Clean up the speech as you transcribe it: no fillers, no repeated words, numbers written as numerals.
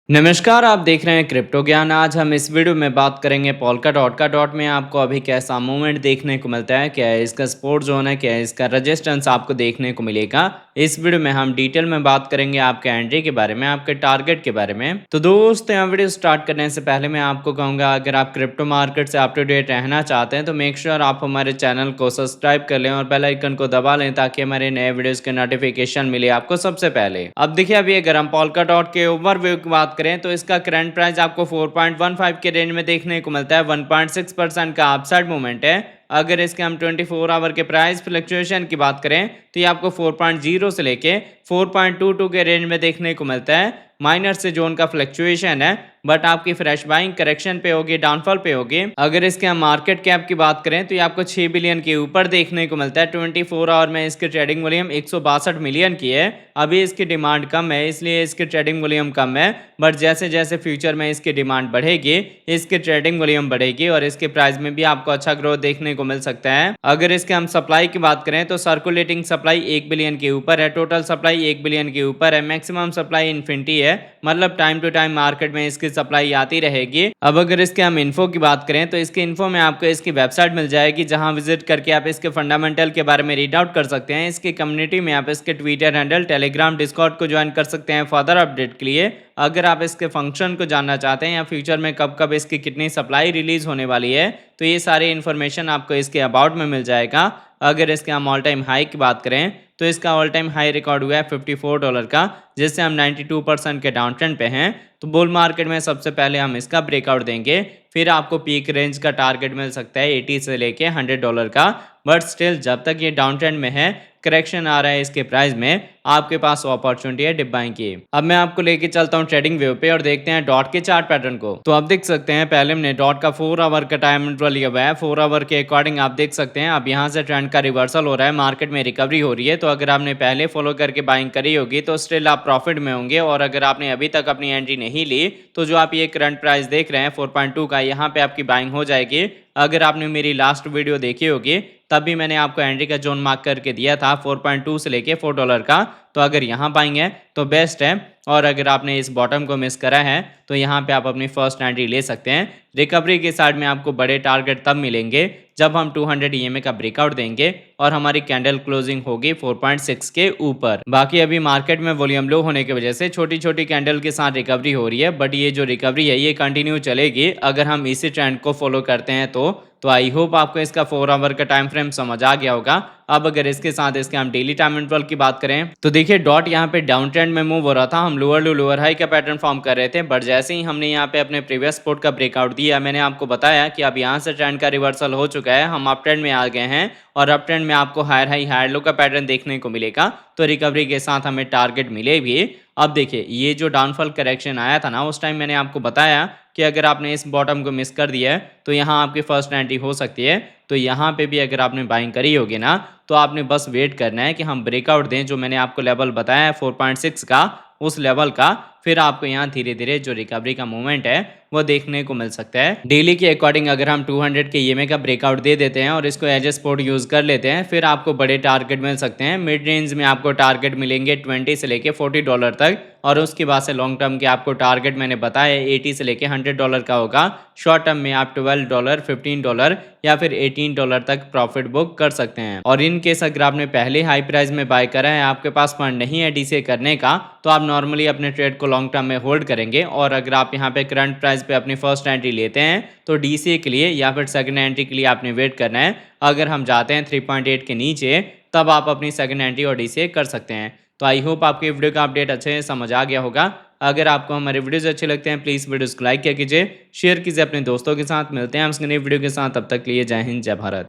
नमस्कार, आप देख रहे हैं क्रिप्टो ज्ञान। आज हम इस वीडियो में बात करेंगे पोल्का डॉट का। डॉट में आपको अभी कैसा मूवमेंट देखने को मिलता है, क्या है इसका सपोर्ट जोन है, क्या है इसका रेजिस्टेंस आपको देखने को मिलेगा। इस वीडियो में हम डिटेल में बात करेंगे आपके एंट्री के बारे में, आपके टारगेट के बारे में। तो दोस्तों, यहाँ वीडियो स्टार्ट करने से पहले मैं आपको कहूँगा, अगर आप क्रिप्टो मार्केट से अप टू डेट रहना चाहते हैं तो मेक श्योर आप हमारे चैनल को सब्सक्राइब कर लें और बेल आइकन को दबा लें ताकि हमारे नए वीडियोस के नोटिफिकेशन मिले आपको सबसे पहले। अब देखिए, अभी अगर हम पोल्का डॉट के ओवरव्यू की बात करें तो इसका करंट प्राइस आपको 4.15 के रेंज में देखने को मिलता है। 1.6% का अपसाइड मूवमेंट है। अगर इसके हम 24 आवर के प्राइस फ्लक्चुएशन की बात करें तो ये आपको 4.0 से लेके 4.22 के रेंज में देखने को मिलता है। माइनर से जोन का फ्लक्चुएशन है, बट आपकी फ्रेश बाइंग करेक्शन पे होगी, डाउनफॉल पे होगी। अगर इसके हम मार्केट कैप की बात करें तो ये आपको 6 बिलियन के ऊपर देखने को मिलता है। 24 आवर में इसकी ट्रेडिंग वॉल्यूम 162 मिलियन की है। अभी इसकी डिमांड कम है, इसलिए इसकी ट्रेडिंग वॉल्यूम कम है, बट जैसे जैसे फ्यूचर में इसकी डिमांड बढ़ेगी, इसकी ट्रेडिंग वॉल्यूम बढ़ेगी और इसके प्राइस में भी आपको अच्छा ग्रोथ देखने को मिल सकता है। अगर इसके हम सप्लाई की बात करें तो सर्कुलेटिंग सप्लाई 1 बिलियन के ऊपर है, टोटल सप्लाई 1 बिलियन के ऊपर है, मैक्सिमम सप्लाई इन्फिनिटी है, मतलब टाइम टू टाइम मार्केट में इसकी सप्लाई आती रहेगी। अब अगर इसके हम इन्फो की बात करें तो इसकी इन्फो में आपको इसकी वेबसाइट मिल जाएगी, जहां विजिट करके आप इसके फंडामेंटल के बारे में रीड आउट कर सकते हैं। इसकी कम्युनिटी में आप इसके ट्विटर हैंडल, टेलीग्राम, डिस्कॉर्ड को ज्वाइन कर सकते हैं फर्दर अपडेट के लिए। अगर आप इसके फंक्शन को जानना चाहते हैं या फ्यूचर में कब कब इसकी कितनी सप्लाई रिलीज होने वाली है तो ये सारी इन्फॉर्मेशन आपको इसके अबाउट में मिल जाएगा। अगर इसके हम ऑल टाइम हाई की बात करें तो इसका ऑल टाइम हाई रिकॉर्ड हुआ है $54 का, जिससे हम 92% के डाउन ट्रेंड पे हैं। तो बुल मार्केट में सबसे पहले हम इसका ब्रेकआउट देंगे, फिर आपको पीक रेंज का टारगेट मिल सकता है 80 से लेके $100 का। बट स्टिल जब तक ये डाउन ट्रेंड में है, करेक्शन आ रहा है इसके प्राइस में, आपके पास अपॉर्चुनिटी है डिप बाइंग की। अब मैं आपको लेके चलता हूँ ट्रेडिंग व्यू पे और देखते हैं डॉट के चार्ट पैटर्न को। तो आप देख सकते हैं, पहले हमने डॉट का 4 आवर का टाइम इंटरवल लिया हुआ है। 4 आवर के अकॉर्डिंग आप देख सकते हैं अब यहाँ से ट्रेंड का रिवर्सल हो रहा है, मार्केट में रिकवरी हो रही है। तो अगर आपने पहले फॉलो करके बाइंग करी होगी तो स्टिल आप प्रॉफिट में होंगे, और अगर आपने अभी तक अपनी एंट्री नहीं ली तो जो आप ये करंट प्राइस देख रहे हैं 4.2 का, यहाँ पे आपकी बाइंग हो जाएगी। अगर आपने मेरी लास्ट वीडियो देखी होगी तब भी मैंने आपको एंट्री का जोन मार्क करके दिया था 4.2 से लेके $4 का। तो अगर यहाँ बाइंग है तो बेस्ट है, और अगर आपने इस बॉटम को मिस करा है तो यहाँ पे आप अपनी फर्स्ट एंट्री ले सकते हैं। रिकवरी के साइड में आपको बड़े टारगेट तब मिलेंगे जब हम 200 EMA का ब्रेकआउट देंगे और हमारी कैंडल क्लोजिंग होगी 4.6 के ऊपर। बाकी अभी मार्केट में वॉल्यूम लो होने की वजह से छोटी छोटी कैंडल के साथ रिकवरी हो रही है, बट ये जो रिकवरी है ये कंटिन्यू चलेगी अगर हम इसी ट्रेंड को फॉलो करते हैं तो आई होप आपको इसका 4 आवर का टाइम फ्रेम समझ आ गया होगा। अब अगर इसके साथ इसके हम डेली टाइम इंटरवल की बात करें तो देखिए, डॉट यहाँ पे डाउन ट्रेंड में मूव हो रहा था, हम लोअर टू लोअर हाई का पैटर्न फॉर्म कर रहे थे, बट जैसे ही हमने यहाँ पे अपने प्रीवियस सपोर्ट का ब्रेकआउट दिया, मैंने आपको बताया कि अब यहाँ से ट्रेंड का रिवर्सल हो चुका है, हम अप ट्रेंड में आ गए हैं और अप ट्रेंड में आपको हायर हाई हायर लो का पैटर्न देखने को मिलेगा। तो रिकवरी के साथ हमें टारगेट मिले भी। अब देखिए, ये जो डाउनफॉल करेक्शन आया था ना, उस टाइम मैंने आपको बताया कि अगर आपने इस बॉटम को मिस कर दिया है तो यहाँ आपकी फर्स्ट एंट्री हो सकती है। तो यहाँ पे भी अगर आपने बाइंग करी होगी ना तो आपने बस वेट करना है कि हम ब्रेकआउट दें, जो मैंने आपको लेवल बताया है 4.6 का, उस लेवल का। फिर आपको यहाँ धीरे धीरे जो रिकवरी का मूवमेंट है वो देखने को मिल सकता है। डेली के अकॉर्डिंग अगर हम 200 के EMA का ब्रेकआउट दे देते हैं और इसको एज ए सपोर्ट यूज कर लेते हैं, फिर आपको बड़े टारगेट मिल सकते हैं। मिड रेंज में आपको टारगेट मिलेंगे 20 से लेके $40 तक, और उसके बाद से लॉन्ग टर्म के आपको टारगेट मैंने बताया 80 से लेके $100 का होगा। शॉर्ट टर्म में आप $12, $15 या फिर $18 तक प्रॉफिट बुक कर सकते हैं। और इन केस अगर आपने पहले हाई प्राइस में बाय करा है, आपके पास फंड नहीं है DCA करने का, तो आप नॉर्मली अपने ट्रेड को लॉन्ग टर्म में होल्ड करेंगे। और अगर आप यहाँ पे करंट प्राइस पे अपनी फर्स्ट एंट्री लेते हैं तो DCA के लिए या फिर सेकंड एंट्री के लिए आपने वेट करना है। अगर हम जाते हैं 3.8 के नीचे तब आप अपनी सेकंड एंट्री और DCA कर सकते हैं। तो आई होप आपके वीडियो का अपडेट अच्छे से समझ आ गया होगा। अगर आपको हमारे वीडियोस अच्छे लगते हैं प्लीज़ वीडियोस को लाइक किया कीजिए, शेयर कीजिए अपने दोस्तों के साथ। मिलते हैं हम नई वीडियो के साथ, तब तक के लिए जय हिंद, जय भारत।